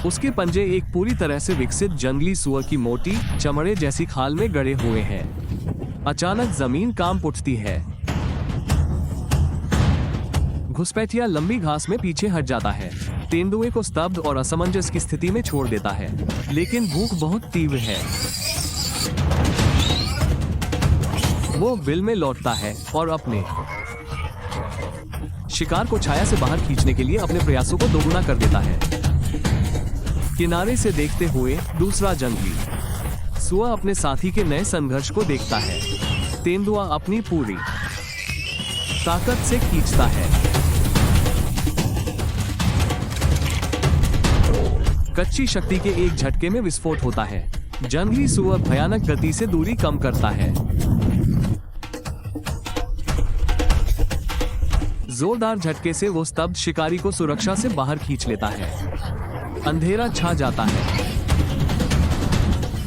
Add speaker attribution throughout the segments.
Speaker 1: उसके पंजे एक पूरी तरह से विकसित जंगली सुअर की मोटी चमड़े जैसी खाल में गड़े हुए हैं। अचानक जमीन कांप उठती है। घुसपैठिया लंबी घास में पीछे हट जाता है। तेंदुए को स्तब्ध और असमंजस की स्थिति में छोड़ देता है, लेकिन भूख बहुत तीव्र है। वो बिल में लौटता है और अपने शिकार को छाया से बाहर खींचने के लिए अपने प्रयासों को दोगुना कर देता है। किनारे से देखते हुए दूसरा जंगली सुआ अपने साथी के नए संघर्ष को देखता है। तेंदुआ अपनी पूरी ताकत से खींचता है। कच्ची शक्ति के एक झटके में विस्फोट होता है। जंगली सुअर भयानक गति से दूरी कम करता है। जोरदार झटके से वो स्तब्ध शिकारी को सुरक्षा से बाहर खींच लेता है। अंधेरा छा जाता है।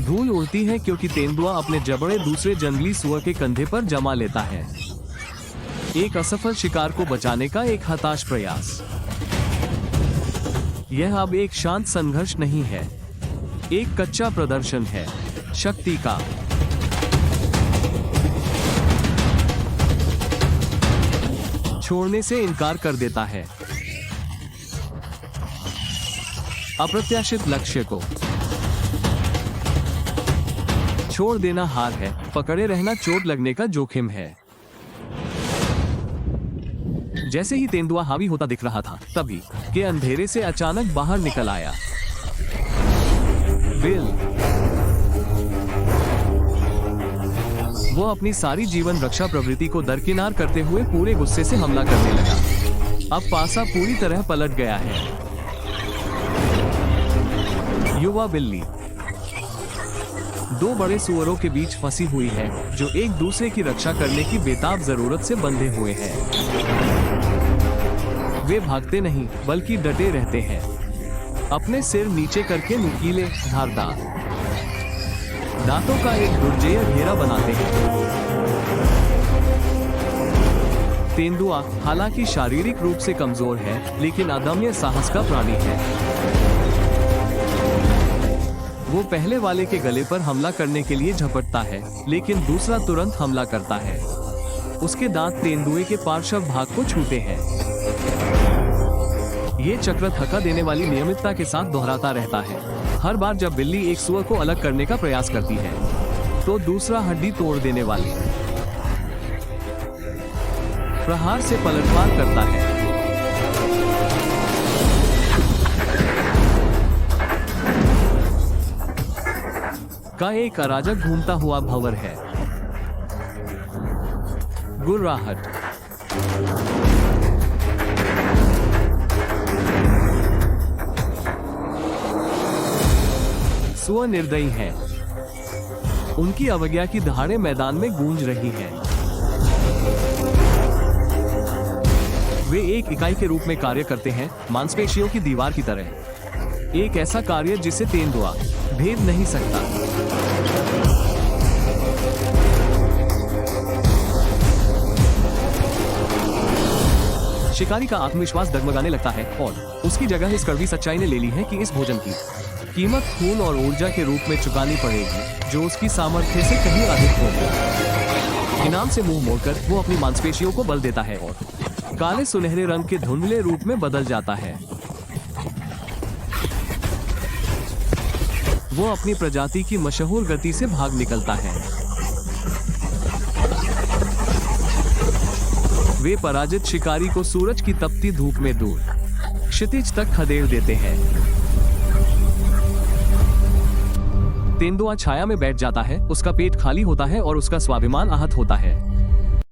Speaker 1: धूल उड़ती है क्योंकि तेंदुआ अपने जबड़े दूसरे जंगली सुअर के कंधे पर जमा लेता है। एक असफल शिकार को बचाने का एक हताश प्रयास। यह अब एक शांत संघर्ष नहीं है, एक कच्चा प्रदर्शन है शक्ति का। छोड़ने से इनकार कर देता है। अप्रत्याशित लक्ष्य को छोड़ देना हार है, पकड़े रहना चोट लगने का जोखिम है। जैसे ही तेंदुआ हावी होता दिख रहा था, तभी के अंधेरे से अचानक बाहर निकल आया बिल। वो अपनी सारी जीवन रक्षा प्रवृत्ति को दरकिनार करते हुए पूरे गुस्से से हमला करने लगा। अब पासा पूरी तरह पलट गया है। युवा बिल्ली दो बड़े सुअरों के बीच फंसी हुई है, जो एक दूसरे की रक्षा करने की बेताब जरूरत से बंधे हुए हैं। वे भागते नहीं, बल्कि डटे रहते हैं, अपने सिर नीचे करके नुकीले धारदार दांतों का एक दुर्जेय घेरा बनाते हैं। तेंदुआ हालांकि शारीरिक रूप से कमजोर है, लेकिन अदम्य साहस का प्राणी है। वो पहले वाले के गले पर हमला करने के लिए झपटता है, लेकिन दूसरा तुरंत हमला करता है। उसके दांत तेंदुए के पार्श्व भाग को छूते हैं। ये चक्र थका देने वाली नियमितता के साथ दोहराता रहता है। हर बार जब बिल्ली एक सुअर को अलग करने का प्रयास करती है, तो दूसरा हड्डी तोड़ देने वाली प्रहार से पलटवार करता है। का एक अराजक घूमता हुआ भंवर है। गुर्राहट सुअर निर्दयी हैं। उनकी अवज्ञा की दहाड़े मैदान में गूंज रही हैं। वे एक इकाई के रूप में कार्य करते हैं, मांसपेशियों की दीवार की तरह। एक ऐसा कार्य जिसे तेंदुआ भेद नहीं सकता। शिकारी का आत्मविश्वास डगमगाने लगता है और उसकी जगह इस कड़वी सच्चाई ने ले ली है कि इस भोजन की कीमत खून और ऊर्जा के रूप में चुकानी पड़ेगी, जो उसकी सामर्थ्य से कहीं अधिक होगी। इनाम से मुंह मोड़कर वो अपनी मांसपेशियों को बल देता है और काले सुनहरे रंग के धुंधले रूप में बदल जाता है। वो अपनी प्रजाति की मशहूर गति से भाग निकलता है। वे पराजित शिकारी को सूरज की तपती धूप में दूर क्षितिज तक खदेड़ देते हैं। तेंदुआ छाया में बैठ जाता है, उसका पेट खाली होता है और उसका स्वाभिमान आहत होता है।